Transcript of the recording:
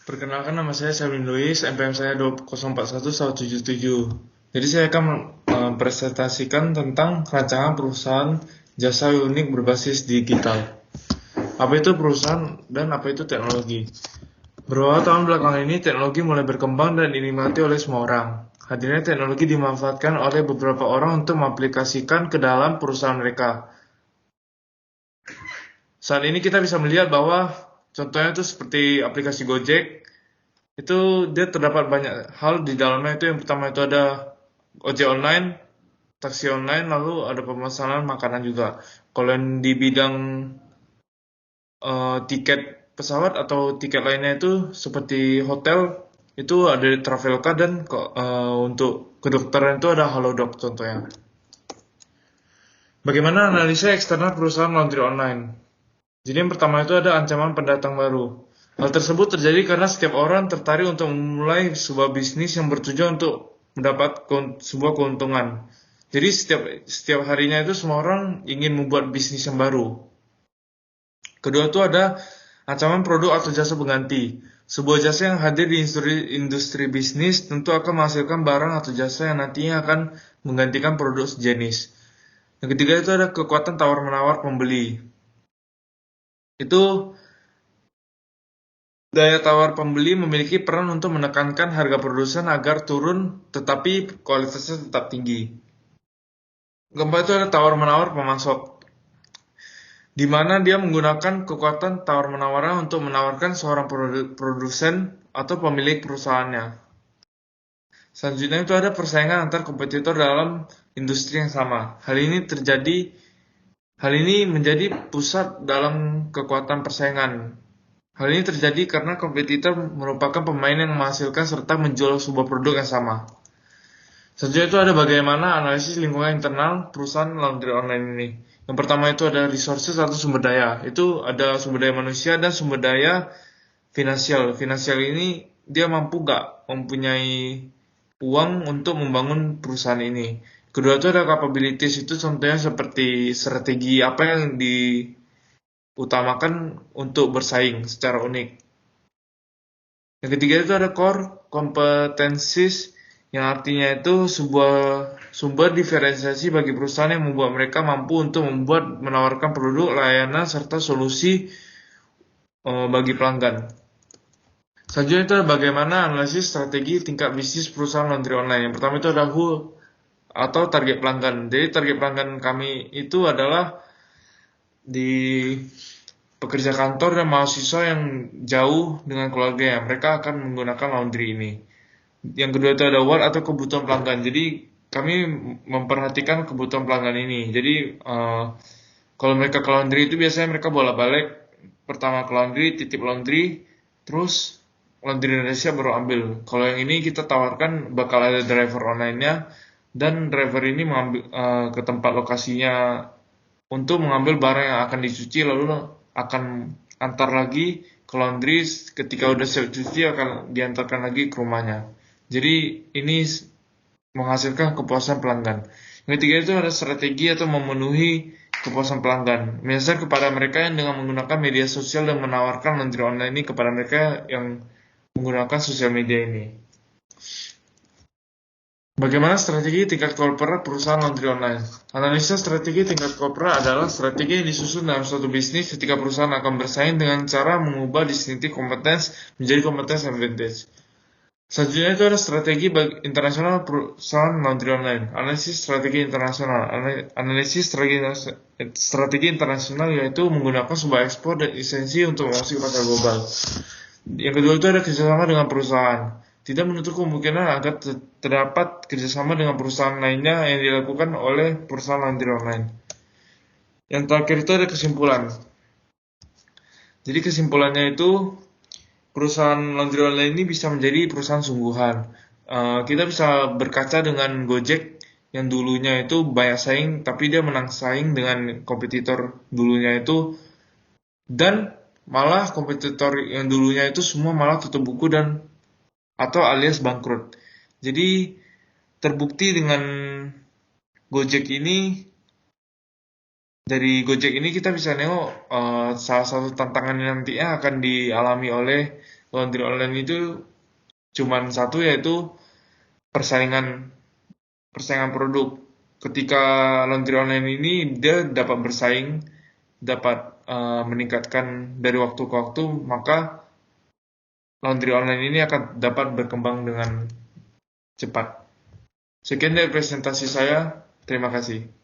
Perkenalkan, nama saya Selvin Luis, NPM saya 2041177. Jadi saya akan mempresentasikan tentang rancangan perusahaan jasa unik berbasis digital. Apa itu perusahaan dan apa itu teknologi? Beberapa tahun belakangan ini teknologi mulai berkembang dan dinikmati oleh semua orang. Hadirnya teknologi dimanfaatkan oleh beberapa orang untuk mengaplikasikan ke dalam perusahaan mereka. Saat ini kita bisa melihat bahwa contohnya itu seperti aplikasi Gojek. Itu dia terdapat banyak hal di dalamnya. Itu yang pertama itu ada ojek online, taksi online, lalu ada pemesanan makanan juga. Kalau yang di bidang tiket pesawat atau tiket lainnya itu seperti hotel, itu ada Traveloka, dan untuk kedokteran itu ada Halodoc contohnya. Bagaimana analisa eksternal perusahaan laundry online? Jadi yang pertama itu ada ancaman pendatang baru. Hal tersebut terjadi karena setiap orang tertarik untuk memulai sebuah bisnis yang bertujuan untuk mendapat sebuah keuntungan. Jadi setiap harinya itu semua orang ingin membuat bisnis yang baru. Kedua itu ada ancaman produk atau jasa pengganti. Sebuah jasa yang hadir di industri bisnis tentu akan menghasilkan barang atau jasa yang nantinya akan menggantikan produk sejenis. Yang ketiga itu ada kekuatan tawar-menawar pembeli. Itu daya tawar pembeli memiliki peran untuk menekankan harga produsen agar turun tetapi kualitasnya tetap tinggi. Keempat itu ada tawar-menawar pemasok, di mana dia menggunakan kekuatan tawar-menawarnya untuk menawarkan seorang produsen atau pemilik perusahaannya. Selanjutnya itu ada persaingan antar kompetitor dalam industri yang sama. Hal ini menjadi pusat dalam kekuatan persaingan. Hal ini terjadi karena kompetitor merupakan pemain yang menghasilkan serta menjual sebuah produk yang sama. Selanjutnya itu ada bagaimana analisis lingkungan internal perusahaan laundry online ini. Yang pertama itu ada resources atau sumber daya. Itu ada sumber daya manusia dan sumber daya finansial. Finansial ini dia mampu gak mempunyai uang untuk membangun perusahaan ini. Kedua itu ada capabilities, itu contohnya seperti strategi apa yang diutamakan untuk bersaing secara unik. Yang ketiga itu ada core competencies, yang artinya itu sebuah sumber diferensiasi bagi perusahaan yang membuat mereka mampu untuk menawarkan produk, layanan, serta solusi bagi pelanggan. Selanjutnya itu ada bagaimana analisis strategi tingkat bisnis perusahaan laundry online. Yang pertama itu ada who atau target pelanggan. Jadi target pelanggan kami itu adalah di pekerja kantor dan mahasiswa yang jauh dengan keluarganya. Mereka akan menggunakan laundry ini. Yang kedua itu ada what atau kebutuhan pelanggan. Jadi kami memperhatikan kebutuhan pelanggan ini. Jadi kalau mereka ke laundry itu biasanya mereka bolak-balik. Pertama ke laundry, titip laundry, terus laundry Indonesia baru ambil. Kalau yang ini kita tawarkan bakal ada driver online-nya, dan driver ini mengambil ke tempat lokasinya untuk mengambil barang yang akan dicuci, lalu akan antar lagi ke laundry. Ketika udah siap cuci akan diantarkan lagi ke rumahnya. Jadi ini menghasilkan kepuasan pelanggan. Yang ketiga itu ada strategi atau memenuhi kepuasan pelanggan. Misalnya kepada mereka yang dengan menggunakan media sosial dan menawarkan laundry online ini kepada mereka yang menggunakan sosial media ini. Bagaimana strategi tingkat korporat perusahaan laundry online? Analisa strategi tingkat korporat adalah strategi yang disusun dalam suatu bisnis ketika perusahaan akan bersaing dengan cara mengubah distinctive competence menjadi competence advantage. Selanjutnya itu ada strategi internasional perusahaan laundry online. Analisis strategi internasional. Analisis strategi internasional yaitu menggunakan sebuah ekspor dan lisensi untuk masuk ke pasar global. Yang kedua itu ada kerjasama dengan perusahaan. Tidak menutup kemungkinan agar terdapat kerjasama dengan perusahaan lainnya yang dilakukan oleh perusahaan laundry online. Yang terakhir itu ada kesimpulan. Jadi kesimpulannya itu perusahaan laundry online ini bisa menjadi perusahaan sungguhan. Kita bisa berkaca dengan Gojek yang dulunya itu banyak saing, tapi dia menang saing dengan kompetitor dulunya itu, dan malah kompetitor yang dulunya itu semua malah tutup buku dan atau alias bangkrut. Jadi terbukti dengan Gojek ini, dari Gojek ini kita bisa nengok salah satu tantangan yang nantinya akan dialami oleh laundry online itu cuman satu, yaitu persaingan produk. Ketika laundry online ini dia dapat bersaing, dapat meningkatkan dari waktu ke waktu, maka laundry online ini akan dapat berkembang dengan cepat. Sekian dari presentasi saya. Terima kasih.